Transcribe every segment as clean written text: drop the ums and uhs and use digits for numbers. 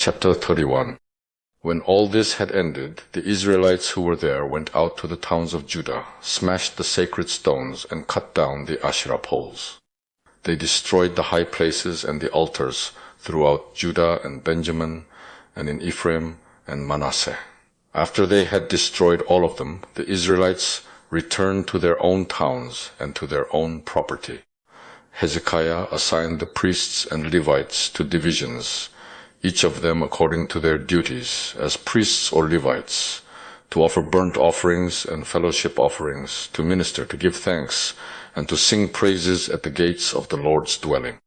Chapter 31. When all this had ended, the Israelites who were there went out to the towns of Judah, smashed the sacred stones, and cut down the Asherah poles. They destroyed the high places and the altars throughout Judah and Benjamin, and in Ephraim and Manasseh. After they had destroyed all of them, the Israelites returned to their own towns and to their own property. Hezekiah assigned the priests and Levites to divisions, each of them according to their duties as priests or Levites, to offer burnt offerings and fellowship offerings, to minister, to give thanks, and to sing praises at the gates of the Lord's dwelling.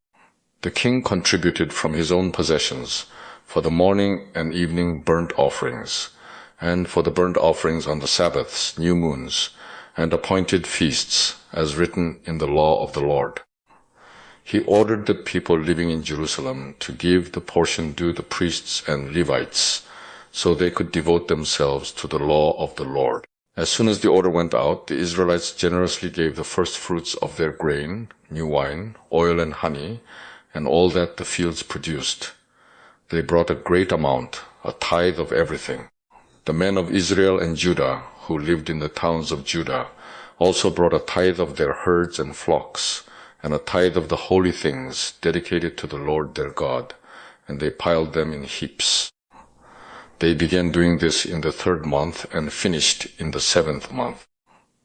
The king contributed from his own possessions for the morning and evening burnt offerings, and for the burnt offerings on the Sabbaths, new moons, and appointed feasts, as written in the law of the Lord. He ordered the people living in Jerusalem to give the portion due the priests and Levites, so they could devote themselves to the law of the Lord. As soon as the order went out, the Israelites generously gave the first fruits of their grain, new wine, oil and honey, and all that the fields produced. They brought a great amount, a tithe of everything. The men of Israel and Judah, who lived in the towns of Judah, also brought a tithe of their herds and flocks, and a tithe of the holy things dedicated to the Lord their God, and they piled them in heaps. They began doing this in the 3rd month and finished in the 7th month.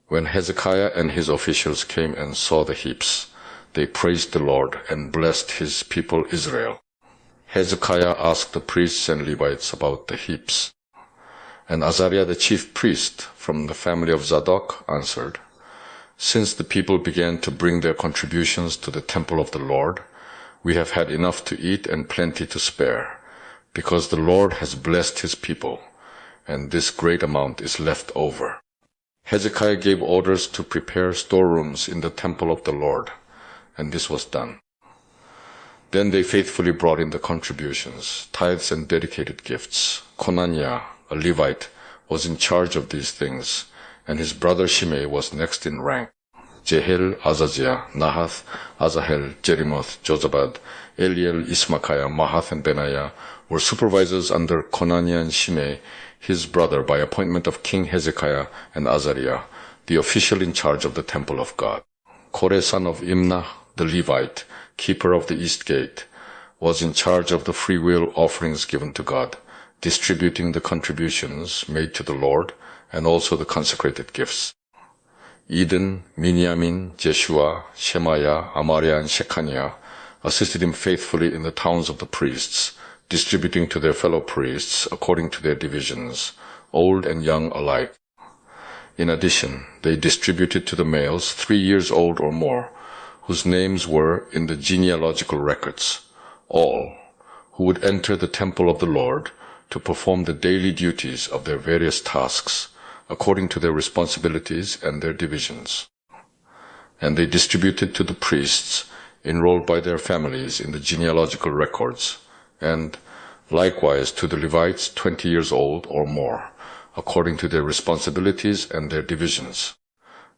When Hezekiah and his officials came and saw the heaps, they praised the Lord and blessed his people Israel. Hezekiah asked the priests and Levites about the heaps. And Azariah the chief priest from the family of Zadok answered, "Since the people began to bring their contributions to the temple of the Lord, we have had enough to eat and plenty to spare, because the Lord has blessed his people, and this great amount is left over." Hezekiah gave orders to prepare storerooms in the temple of the Lord, and this was done. Then they faithfully brought in the contributions, tithes and dedicated gifts. Konaniah, a Levite, was in charge of these things, and his brother Shimei was next in rank. Jehiel, Azaziah, Nahath, Asahel, Jerimoth, Jozabad, Eliel, Ismachiah, Mahath, and Benaiah were supervisors under Konaniah and Shimei, his brother, by appointment of King Hezekiah and Azariah, the official in charge of the temple of God. Koreh, son of Imnah, the Levite, keeper of the east gate, was in charge of the freewill offerings given to God, distributing the contributions made to the Lord, and also the consecrated gifts. Eden, Miniamin, Jeshua, Shemaiah, Amariah, and Shechaniah assisted him faithfully in the towns of the priests, distributing to their fellow priests according to their divisions, old and young alike. In addition, they distributed to the males 3 years old or more, whose names were in the genealogical records, all who would enter the temple of the Lord to perform the daily duties of their various tasks, according to their responsibilities and their divisions. And they distributed to the priests enrolled by their families in the genealogical records, and likewise to the Levites 20 years old or more, according to their responsibilities and their divisions.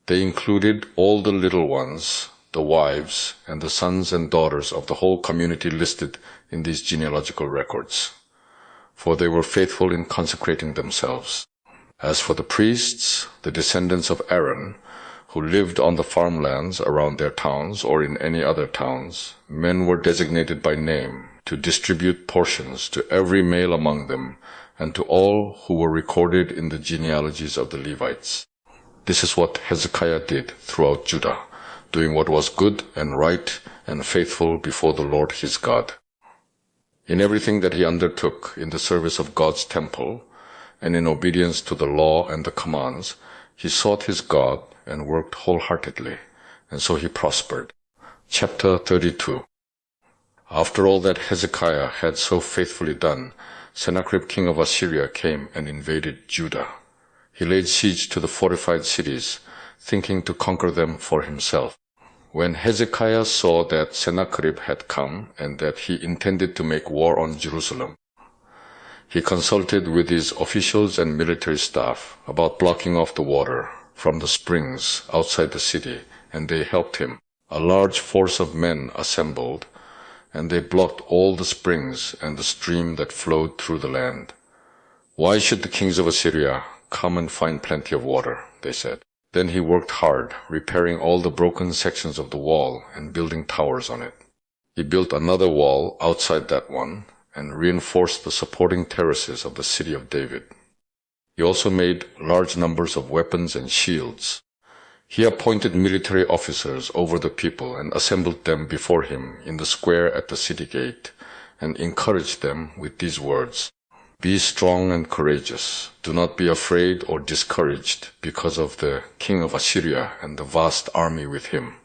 They included all the little ones, the wives, and the sons and daughters of the whole community listed in these genealogical records, for they were faithful in consecrating themselves. As for the priests, the descendants of Aaron, who lived on the farmlands around their towns or in any other towns, men were designated by name to distribute portions to every male among them and to all who were recorded in the genealogies of the Levites. This is what Hezekiah did throughout Judah, doing what was good and right and faithful before the Lord his God. In everything that he undertook in the service of God's temple, and in obedience to the law and the commands, he sought his God and worked wholeheartedly, and so he prospered. Chapter 32. After all that Hezekiah had so faithfully done, Sennacherib king of Assyria came and invaded Judah. He laid siege to the fortified cities, thinking to conquer them for himself. When Hezekiah saw that Sennacherib had come and that he intended to make war on Jerusalem, he consulted with his officials and military staff about blocking off the water from the springs outside the city, and they helped him. A large force of men assembled, and they blocked all the springs and the stream that flowed through the land. "Why should the kings of Assyria come and find plenty of water?" they said. Then he worked hard, repairing all the broken sections of the wall and building towers on it. He built another wall outside that one and reinforced the supporting terraces of the city of David. He also made large numbers of weapons and shields. He appointed military officers over the people and assembled them before him in the square at the city gate, and encouraged them with these words: "Be strong and courageous. Do not be afraid or discouraged because of the king of Assyria and the vast army with him,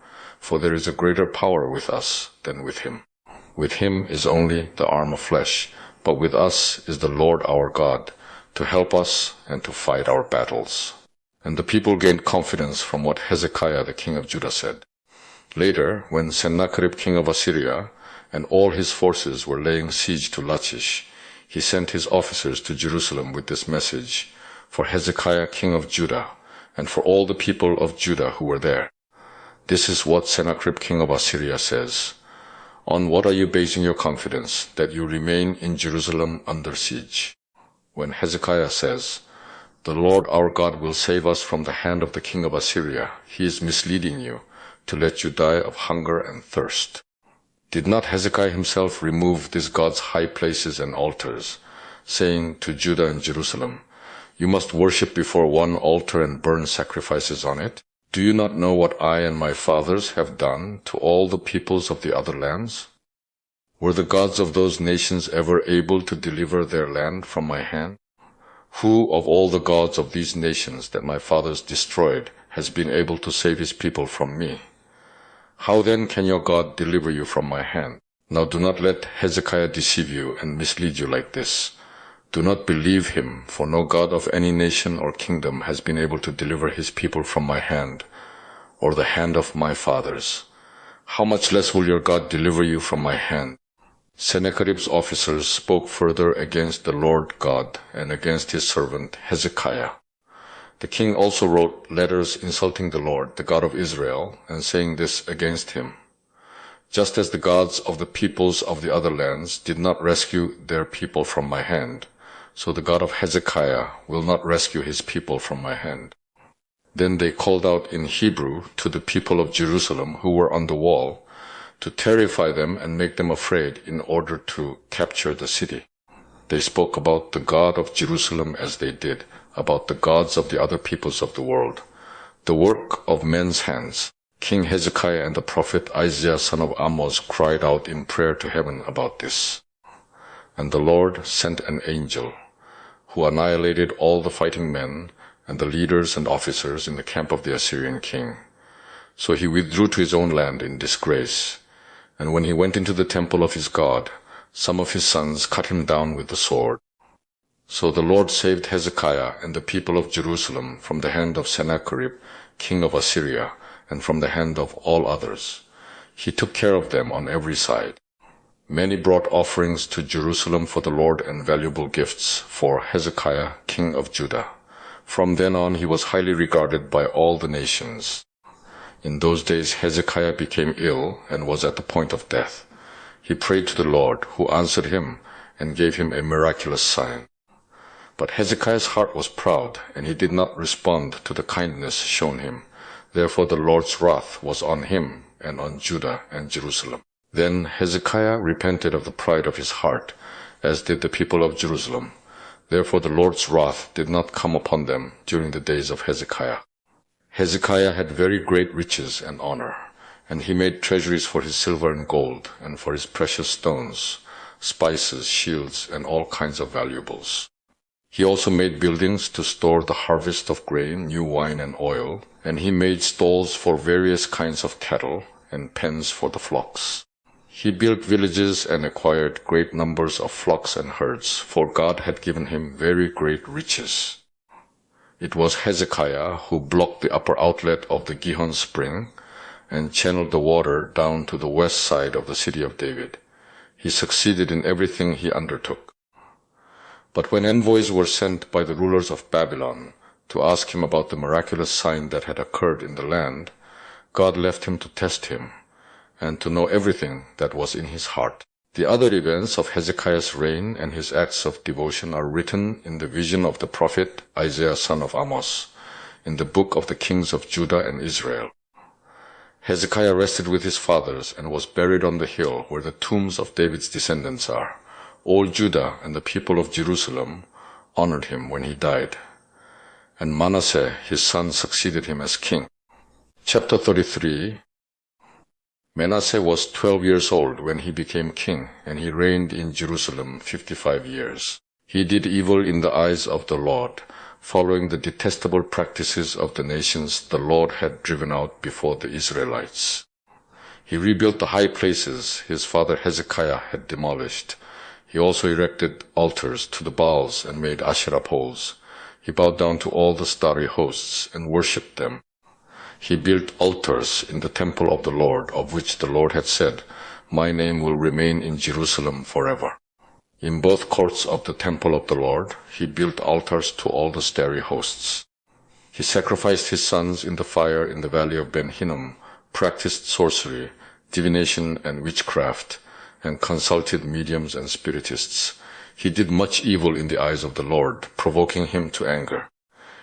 for there is a greater power with us than with him. With him is only the arm of flesh, but with us is the Lord our God, to help us and to fight our battles." And the people gained confidence from what Hezekiah the king of Judah said. Later, when Sennacherib king of Assyria and all his forces were laying siege to Lachish, he sent his officers to Jerusalem with this message for Hezekiah king of Judah and for all the people of Judah who were there. "This is what Sennacherib king of Assyria says: On what are you basing your confidence that you remain in Jerusalem under siege? When Hezekiah says, 'The Lord our God will save us from the hand of the king of Assyria,' he is misleading you to let you die of hunger and thirst. Did not Hezekiah himself remove these God's high places and altars, saying to Judah and Jerusalem, 'You must worship before one altar and burn sacrifices on it'? Do you not know what I and my fathers have done to all the peoples of the other lands? Were the gods of those nations ever able to deliver their land from my hand? Who of all the gods of these nations that my fathers destroyed has been able to save his people from me? How then can your God deliver you from my hand? Now do not let Hezekiah deceive you and mislead you like this. Do not believe him, for no god of any nation or kingdom has been able to deliver his people from my hand, or the hand of my fathers. How much less will your God deliver you from my hand?" Sennacherib's officers spoke further against the Lord God and against his servant Hezekiah. The king also wrote letters insulting the Lord, the God of Israel, and saying this against him: "Just as the gods of the peoples of the other lands did not rescue their people from my hand, so the God of Hezekiah will not rescue his people from my hand." Then they called out in Hebrew to the people of Jerusalem who were on the wall, to terrify them and make them afraid in order to capture the city. They spoke about the God of Jerusalem as they did about the gods of the other peoples of the world, the work of men's hands. King Hezekiah and the prophet Isaiah son of Amoz cried out in prayer to heaven about this. And the Lord sent an angel, who annihilated all the fighting men and the leaders and officers in the camp of the Assyrian king. So he withdrew to his own land in disgrace. And when he went into the temple of his God, some of his sons cut him down with the sword. So the Lord saved Hezekiah and the people of Jerusalem from the hand of Sennacherib, king of Assyria, and from the hand of all others. He took care of them on every side. Many brought offerings to Jerusalem for the Lord and valuable gifts for Hezekiah, king of Judah. From then on he was highly regarded by all the nations. In those days Hezekiah became ill and was at the point of death. He prayed to the Lord, who answered him and gave him a miraculous sign. But Hezekiah's heart was proud, and he did not respond to the kindness shown him. Therefore the Lord's wrath was on him and on Judah and Jerusalem. Then Hezekiah repented of the pride of his heart, as did the people of Jerusalem. Therefore the Lord's wrath did not come upon them during the days of Hezekiah. Hezekiah had very great riches and honor, and he made treasuries for his silver and gold, and for his precious stones, spices, shields, and all kinds of valuables. He also made buildings to store the harvest of grain, new wine, and oil, and he made stalls for various kinds of cattle, and pens for the flocks. He built villages and acquired great numbers of flocks and herds, for God had given him very great riches. It was Hezekiah who blocked the upper outlet of the Gihon spring and channeled the water down to the west side of the city of David. He succeeded in everything he undertook. But when envoys were sent by the rulers of Babylon to ask him about the miraculous sign that had occurred in the land, God left him to test him, and to know everything that was in his heart. The other events of Hezekiah's reign and his acts of devotion are written in the vision of the prophet Isaiah son of Amos, in the book of the kings of Judah and Israel. Hezekiah rested with his fathers and was buried on the hill where the tombs of David's descendants are. All Judah and the people of Jerusalem honored him when he died, and Manasseh his son succeeded him as king. Chapter 33. Manasseh was 12 years old when he became king, and he reigned in Jerusalem 55 years. He did evil in the eyes of the Lord, following the detestable practices of the nations the Lord had driven out before the Israelites. He rebuilt the high places his father Hezekiah had demolished. He also erected altars to the Baals and made Asherah poles. He bowed down to all the starry hosts and worshipped them. He built altars in the temple of the Lord, of which the Lord had said, "My name will remain in Jerusalem forever." In both courts of the temple of the Lord, he built altars to all the starry hosts. He sacrificed his sons in the fire in the valley of Ben Hinnom, practiced sorcery, divination, and witchcraft, and consulted mediums and spiritists. He did much evil in the eyes of the Lord, provoking him to anger.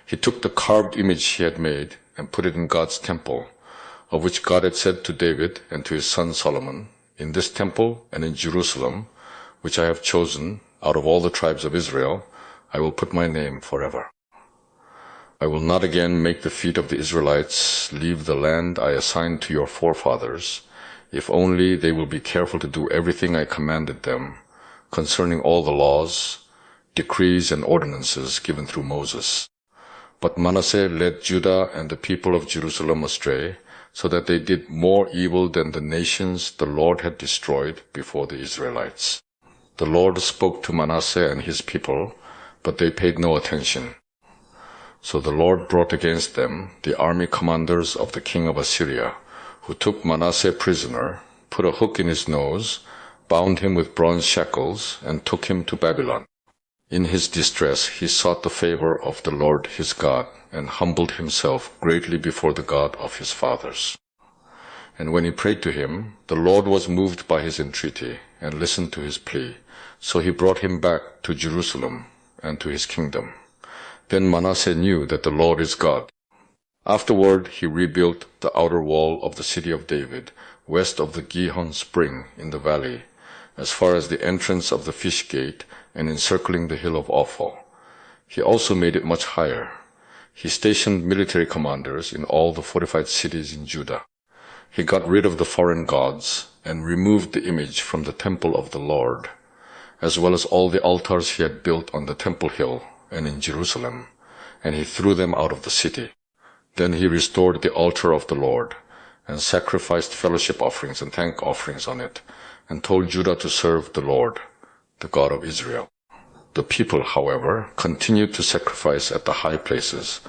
He took the carved image he had made and put it in God's temple, of which God had said to David and to his son Solomon, "In this temple and in Jerusalem, which I have chosen out of all the tribes of Israel, I will put my name forever. I will not again make the feet of the Israelites leave the land I assigned to your forefathers, if only they will be careful to do everything I commanded them concerning all the laws, decrees, and ordinances given through Moses." But Manasseh led Judah and the people of Jerusalem astray, so that they did more evil than the nations the Lord had destroyed before the Israelites. The Lord spoke to Manasseh and his people, but they paid no attention. So the Lord brought against them the army commanders of the king of Assyria, who took Manasseh prisoner, put a hook in his nose, bound him with bronze shackles, and took him to Babylon. In his distress he sought the favor of the Lord his God, and humbled himself greatly before the God of his fathers. And when he prayed to him, the Lord was moved by his entreaty, and listened to his plea. So he brought him back to Jerusalem and to his kingdom. Then Manasseh knew that the Lord is God. Afterward he rebuilt the outer wall of the city of David, west of the Gihon spring in the valley, as far as the entrance of the fish gate, and encircling the hill of Ophel. He also made it much higher. He stationed military commanders in all the fortified cities in Judah. He got rid of the foreign gods, and removed the image from the temple of the Lord, as well as all the altars he had built on the temple hill and in Jerusalem, and he threw them out of the city. Then he restored the altar of the Lord, and sacrificed fellowship offerings and thank offerings on it, and told Judah to serve the Lord, the God of Israel. The people, however, continued to sacrifice at the high places,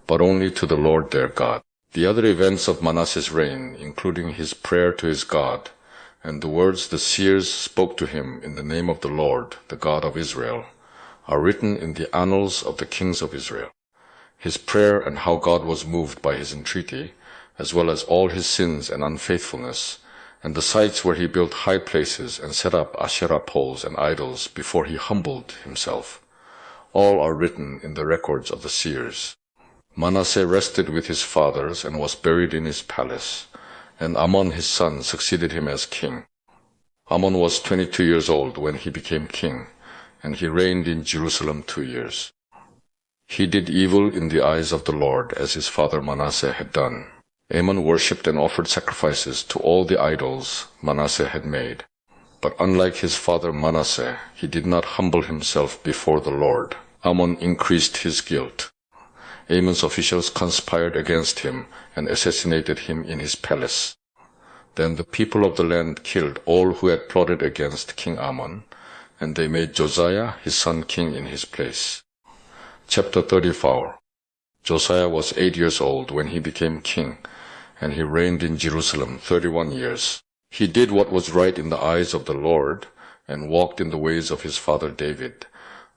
but only to the Lord their God. The other events of Manasseh's reign, including his prayer to his God, and the words the seers spoke to him in the name of the Lord, the God of Israel, are written in the annals of the kings of Israel. His prayer and how God was moved by his entreaty, as well as all his sins and unfaithfulness, and the sites where he built high places and set up Asherah poles and idols before he humbled himself, all are written in the records of the seers. Manasseh rested with his fathers and was buried in his palace, and Amon his son succeeded him as king. Amon was 22 years old when he became king, and he reigned in Jerusalem 2 years. He did evil in the eyes of the Lord, as his father Manasseh had done. Amon worshipped and offered sacrifices to all the idols Manasseh had made. But unlike his father Manasseh, he did not humble himself before the Lord. Amon increased his guilt. Amon's officials conspired against him and assassinated him in his palace. Then the people of the land killed all who had plotted against King Amon, and they made Josiah his son king in his place. Chapter 34. Josiah was 8 years old when he became king, and he reigned in Jerusalem 31 years. He did what was right in the eyes of the Lord, and walked in the ways of his father David,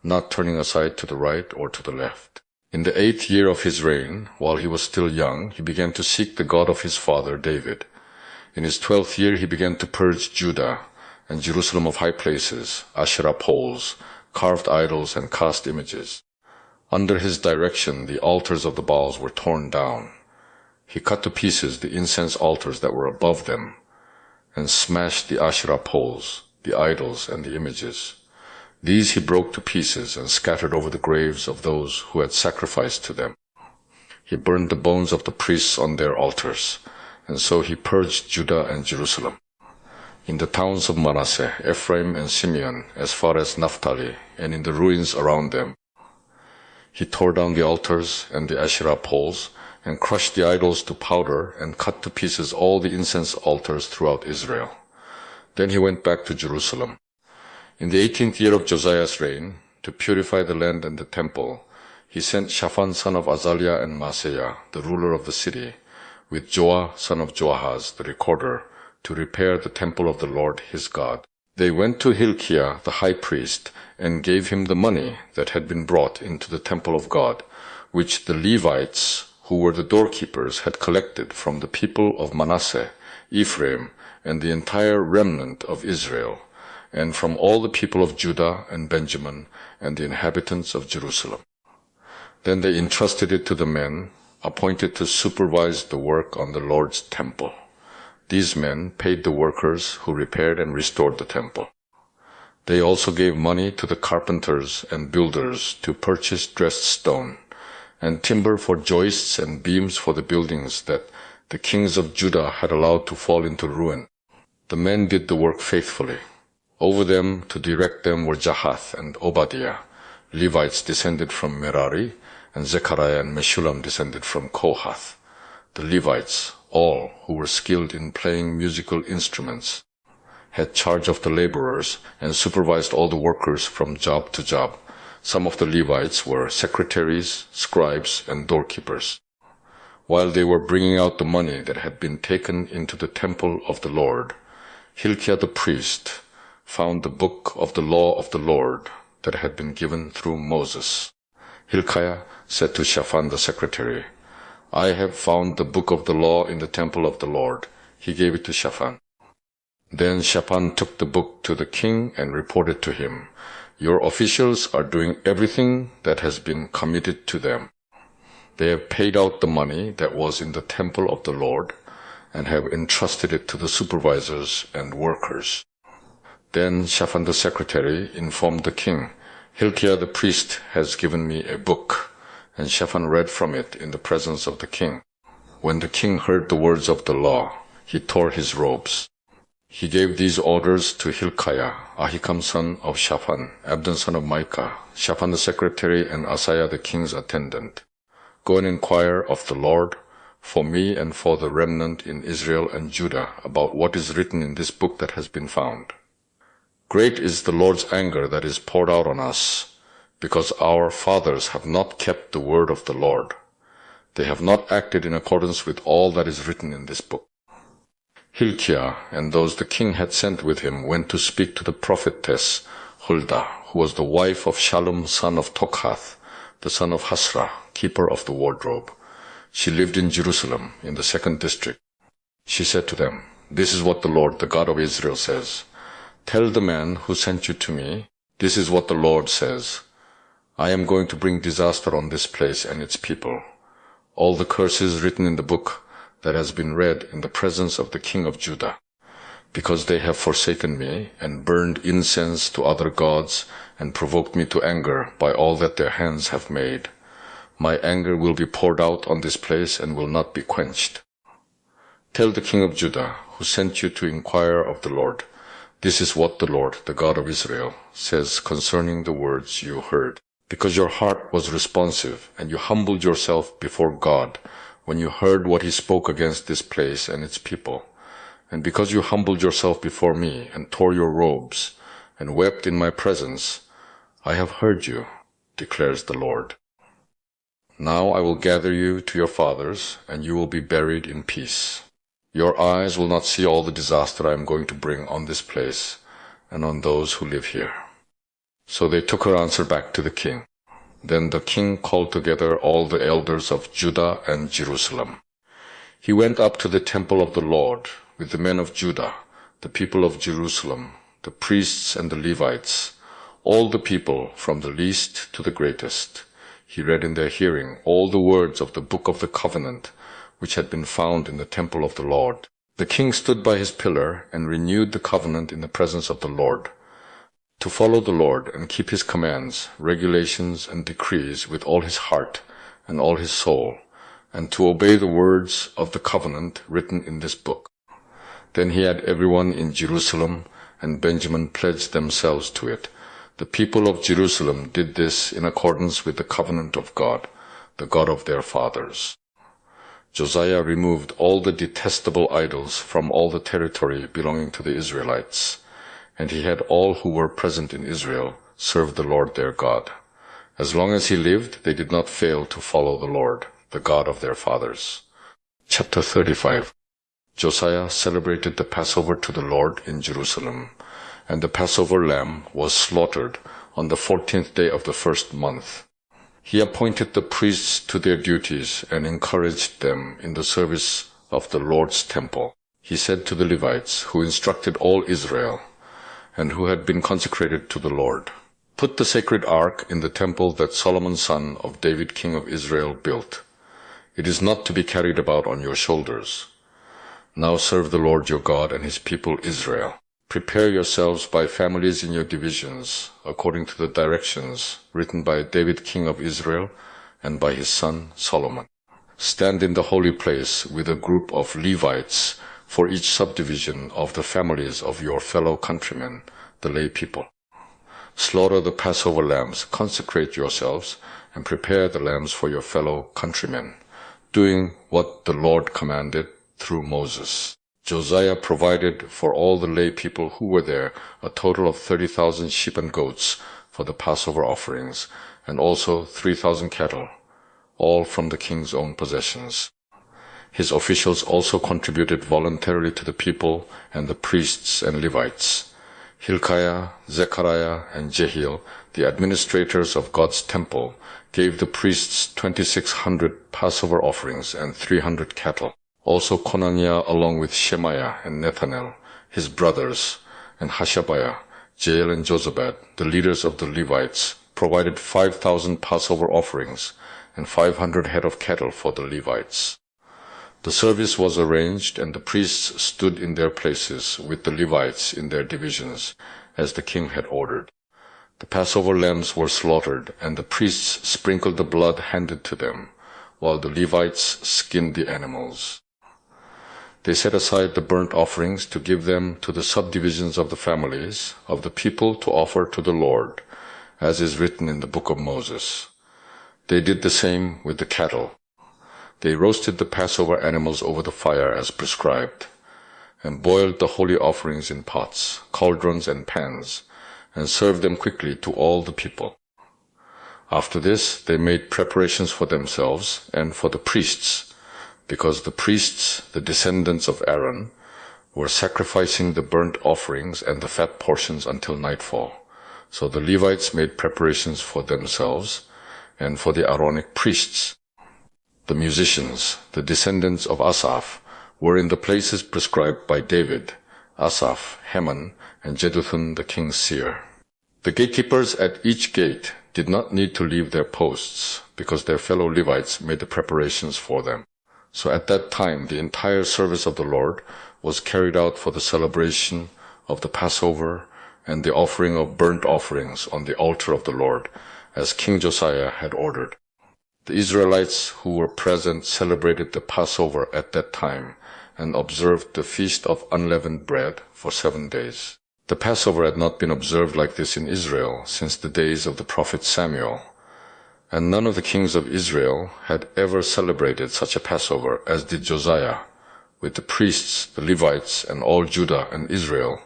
not turning aside to the right or to the left. In the 8th year of his reign, while he was still young, he began to seek the God of his father David. In his 12th year he began to purge Judah and Jerusalem of high places, Asherah poles, carved idols, and cast images. Under his direction the altars of the Baals were torn down. He cut to pieces the incense altars that were above them, and smashed the Asherah poles, the idols, and the images. These he broke to pieces and scattered over the graves of those who had sacrificed to them. He burned the bones of the priests on their altars, and so he purged Judah and Jerusalem. In the towns of Manasseh, Ephraim, and Simeon, as far as Naphtali, and in the ruins around them, he tore down the altars and the Asherah poles, and crushed the idols to powder, and cut to pieces all the incense altars throughout Israel. Then he went back to Jerusalem. In the 18th year of Josiah's reign, to purify the land and the temple, he sent Shaphan son of Azaliah and Maaseiah, the ruler of the city, with Joah son of Joahaz, the recorder, to repair the temple of the Lord his God. They went to Hilkiah the high priest, and gave him the money that had been brought into the temple of God, which the Levites, who were the doorkeepers, had collected from the people of Manasseh, Ephraim, and the entire remnant of Israel, and from all the people of Judah and Benjamin, and the inhabitants of Jerusalem. Then they entrusted it to the men appointed to supervise the work on the Lord's temple. These men paid the workers who repaired and restored the temple. They also gave money to the carpenters and builders to purchase dressed stone, and timber for joists and beams for the buildings that the kings of Judah had allowed to fall into ruin. The men did the work faithfully. Over them to direct them were Jahath and Obadiah, Levites descended from Merari, and Zechariah and Meshullam descended from Kohath. The Levites, all who were skilled in playing musical instruments, had charge of the laborers and supervised all the workers from job to job. Some of the Levites were secretaries, scribes, and doorkeepers. While they were bringing out the money that had been taken into the temple of the Lord, Hilkiah the priest found the book of the law of the Lord that had been given through Moses. Hilkiah said to Shaphan the secretary, "I have found the book of the law in the temple of the Lord." He gave it to Shaphan. Then Shaphan took the book to the king and reported to him, "Your officials are doing everything that has been committed to them. They have paid out the money that was in the temple of the Lord and have entrusted it to the supervisors and workers." Then Shaphan the secretary informed the king, "Hilkiah the priest has given me a book." And Shaphan read from it in the presence of the king. When the king heard the words of the law, he tore his robes. He gave these orders to Hilkiah, Ahikam son of Shaphan, Abdon son of Micah, Shaphan the secretary, and Asaiah the king's attendant. "Go and inquire of the Lord for me and for the remnant in Israel and Judah about what is written in this book that has been found. Great is the Lord's anger that is poured out on us, because our fathers have not kept the word of the Lord. They have not acted in accordance with all that is written in this book." Hilkiah and those the king had sent with him went to speak to the prophetess Huldah, who was the wife of Shallum son of Tokhath, the son of Hasrah, keeper of the wardrobe. She lived in Jerusalem, in the 2nd district. She said to them, "This is what the Lord, the God of Israel, says. Tell the man who sent you to me, this is what the Lord says. I am going to bring disaster on this place and its people. All the curses written in the book that has been read in the presence of the king of Judah, because they have forsaken me and burned incense to other gods and provoked me to anger by all that their hands have made. My anger will be poured out on this place and will not be quenched. Tell the king of Judah, who sent you to inquire of the Lord, this is what the Lord, the God of Israel, says concerning the words you heard. Because your heart was responsive and you humbled yourself before God when you heard what he spoke against this place and its people, and because you humbled yourself before me and tore your robes and wept in my presence, I have heard you, declares the Lord. Now I will gather you to your fathers, and you will be buried in peace. Your eyes will not see all the disaster I am going to bring on this place and on those who live here." So they took her answer back to the king. Then the king called together all the elders of Judah and Jerusalem. He went up to the temple of the Lord, with the men of Judah, the people of Jerusalem, the priests and the Levites, all the people from the least to the greatest. He read in their hearing all the words of the book of the covenant, which had been found in the temple of the Lord. The king stood by his pillar and renewed the covenant in the presence of the Lord, to follow the Lord and keep his commands, regulations, and decrees with all his heart and all his soul, and to obey the words of the covenant written in this book. Then he had everyone in Jerusalem and Benjamin pledge themselves to it. The people of Jerusalem did this in accordance with the covenant of God, the God of their fathers. Josiah removed all the detestable idols from all the territory belonging to the Israelites, and he had all who were present in Israel serve the Lord their God. As long as he lived, they did not fail to follow the Lord, the God of their fathers. Chapter 35. Josiah celebrated the Passover to the Lord in Jerusalem, and the Passover lamb was slaughtered on the 14th day of the first month. He appointed the priests to their duties and encouraged them in the service of the Lord's temple. He said to the Levites, who instructed all Israel, and who had been consecrated to the Lord, "Put the sacred ark in the temple that Solomon son of David king of Israel built. It is not to be carried about on your shoulders. Now serve the Lord your God and his people Israel. Prepare yourselves by families in your divisions, according to the directions written by David king of Israel and by his son Solomon. Stand in the holy place with a group of Levites for each subdivision of the families of your fellow countrymen, the lay people. Slaughter the Passover lambs, consecrate yourselves, and prepare the lambs for your fellow countrymen, doing what the Lord commanded through Moses." Josiah provided for all the lay people who were there a total of 30,000 sheep and goats for the Passover offerings, and also 3,000 cattle, all from the king's own possessions. His officials also contributed voluntarily to the people and the priests and Levites. Hilkiah, Zechariah, and Jehiel, the administrators of God's temple, gave the priests 2,600 Passover offerings and 300 cattle. Also Conaniah, along with Shemaiah and Nethanel, his brothers, and Hashabiah, Jael and Jozabad, the leaders of the Levites, provided 5,000 Passover offerings and 500 head of cattle for the Levites. The service was arranged, and the priests stood in their places with the Levites in their divisions, as the king had ordered. The Passover lambs were slaughtered, and the priests sprinkled the blood handed to them, while the Levites skinned the animals. They set aside the burnt offerings to give them to the subdivisions of the families of the people to offer to the Lord, as is written in the book of Moses. They did the same with the cattle. They roasted the Passover animals over the fire as prescribed, and boiled the holy offerings in pots, cauldrons, and pans, and served them quickly to all the people. After this, they made preparations for themselves and for the priests, because the priests, the descendants of Aaron, were sacrificing the burnt offerings and the fat portions until nightfall. So the Levites made preparations for themselves and for the Aaronic priests. The musicians, the descendants of Asaph, were in the places prescribed by David, Asaph, Heman, and Jeduthun the king's seer. The gatekeepers at each gate did not need to leave their posts, because their fellow Levites made the preparations for them. So at that time the entire service of the Lord was carried out for the celebration of the Passover and the offering of burnt offerings on the altar of the Lord, as King Josiah had ordered. The Israelites who were present celebrated the Passover at that time and observed the Feast of Unleavened Bread for 7 days. The Passover had not been observed like this in Israel since the days of the prophet Samuel, and none of the kings of Israel had ever celebrated such a Passover as did Josiah, with the priests, the Levites, and all Judah and Israel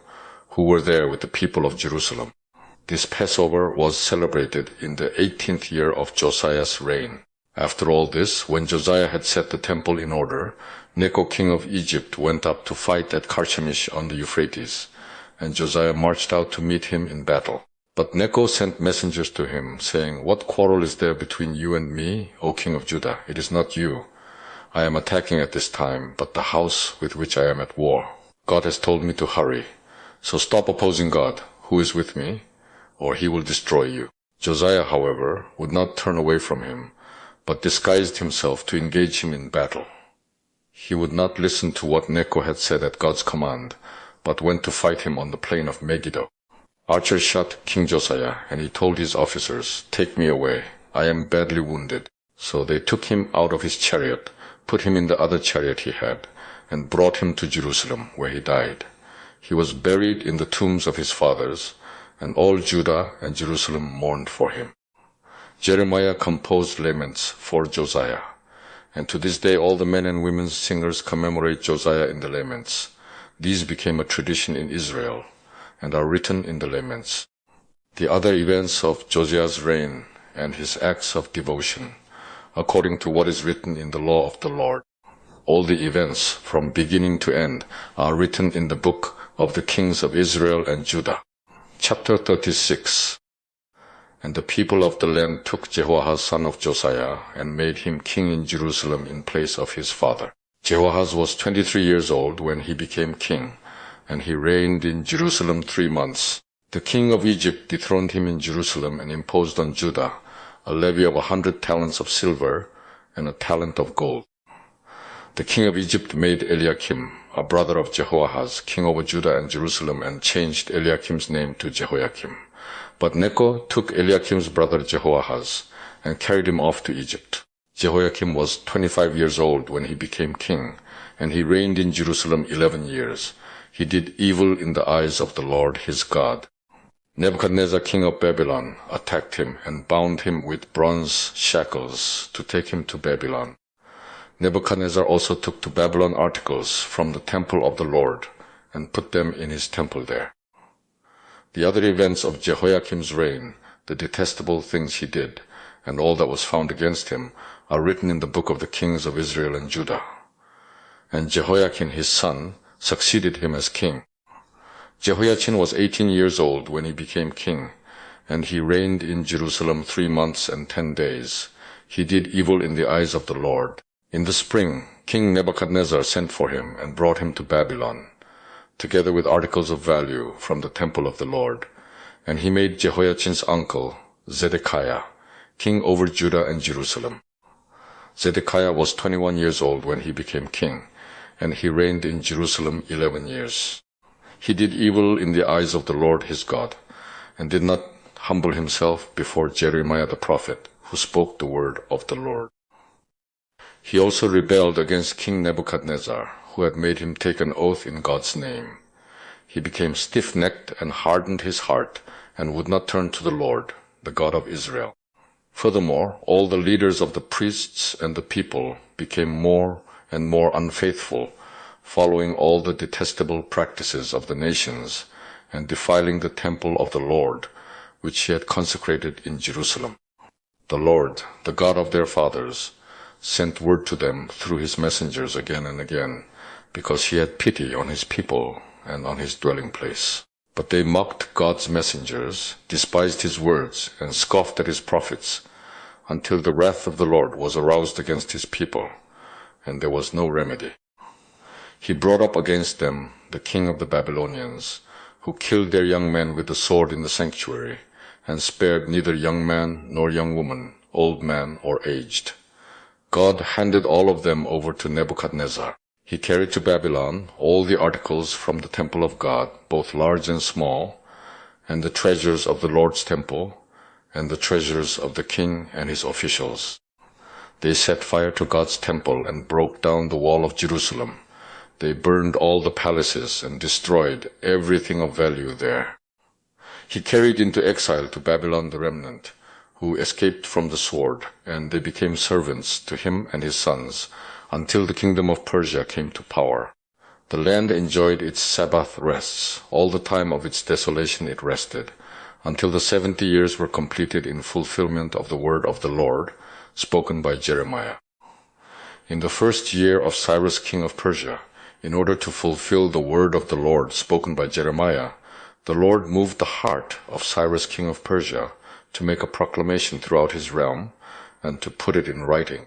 who were there with the people of Jerusalem. This Passover was celebrated in the 18th year of Josiah's reign. After all this, when Josiah had set the temple in order, Necho king of Egypt went up to fight at Carchemish on the Euphrates, and Josiah marched out to meet him in battle. But Necho sent messengers to him, saying, "What quarrel is there between you and me, O king of Judah? It is not you I am attacking at this time, but the house with which I am at war." God has told me to hurry, so stop opposing God, who is with me, or he will destroy you." Josiah, however, would not turn away from him, but disguised himself to engage him in battle. He would not listen to what Necho had said at God's command, but went to fight him on the plain of Megiddo. Archers shot King Josiah, and he told his officers, "Take me away. I am badly wounded." So they took him out of his chariot, put him in the other chariot he had, and brought him to Jerusalem, where he died. He was buried in the tombs of his fathers, and all Judah and Jerusalem mourned for him. Jeremiah composed laments for Josiah, and to this day all the men and women singers commemorate Josiah in the laments. These became a tradition in Israel, and are written in the laments. The other events of Josiah's reign and his acts of devotion, according to what is written in the law of the Lord. All the events, from beginning to end, are written in the book of the kings of Israel and Judah. Chapter 36. And the people of the land took Jehoahaz son of Josiah, and made him king in Jerusalem in place of his father. Jehoahaz was 23 years old when he became king, and he reigned in Jerusalem 3 months. The king of Egypt dethroned him in Jerusalem and imposed on Judah a levy of 100 talents of silver and a talent of gold. The king of Egypt made Eliakim, a brother of Jehoahaz, king over Judah and Jerusalem, and changed Eliakim's name to Jehoiakim. But Necho took Eliakim's brother Jehoahaz and carried him off to Egypt. Jehoiakim was 25 years old when he became king, and he reigned in Jerusalem 11 years. He did evil in the eyes of the Lord his God. Nebuchadnezzar, king of Babylon, attacked him and bound him with bronze shackles to take him to Babylon. Nebuchadnezzar also took to Babylon articles from the temple of the Lord and put them in his temple there. The other events of Jehoiakim's reign, the detestable things he did, and all that was found against him, are written in the book of the kings of Israel and Judah. And Jehoiachin his son succeeded him as king. Jehoiachin was 18 years old when he became king, and he reigned in Jerusalem 3 months and 10 days. He did evil in the eyes of the Lord. In the spring, King Nebuchadnezzar sent for him and brought him to Babylon, together with articles of value from the temple of the Lord. And he made Jehoiachin's uncle, Zedekiah, king over Judah and Jerusalem. Zedekiah was 21 years old when he became king, and he reigned in Jerusalem 11 years. He did evil in the eyes of the Lord his God, and did not humble himself before Jeremiah the prophet, who spoke the word of the Lord. He also rebelled against King Nebuchadnezzar, who had made him take an oath in God's name. He became stiff-necked and hardened his heart, and would not turn to the Lord, the God of Israel. Furthermore, all the leaders of the priests and the people became more and more unfaithful, following all the detestable practices of the nations, and defiling the temple of the Lord, which he had consecrated in Jerusalem. The Lord, the God of their fathers, sent word to them through his messengers again and again, because he had pity on his people and on his dwelling place. But they mocked God's messengers, despised his words, and scoffed at his prophets, until the wrath of the Lord was aroused against his people, and there was no remedy. He brought up against them the king of the Babylonians, who killed their young men with the sword in the sanctuary, and spared neither young man nor young woman, old man or aged. God handed all of them over to Nebuchadnezzar. He carried to Babylon all the articles from the temple of God, both large and small, and the treasures of the Lord's temple, and the treasures of the king and his officials. They set fire to God's temple and broke down the wall of Jerusalem. They burned all the palaces and destroyed everything of value there. He carried into exile to Babylon the remnant, who escaped from the sword, and they became servants to him and his sons, until the kingdom of Persia came to power. The land enjoyed its Sabbath rests. All the time of its desolation it rested, until the 70 years were completed in fulfillment of the word of the Lord, spoken by Jeremiah. In the first year of Cyrus king of Persia, in order to fulfill the word of the Lord spoken by Jeremiah, the Lord moved the heart of Cyrus king of Persia to make a proclamation throughout his realm, and to put it in writing.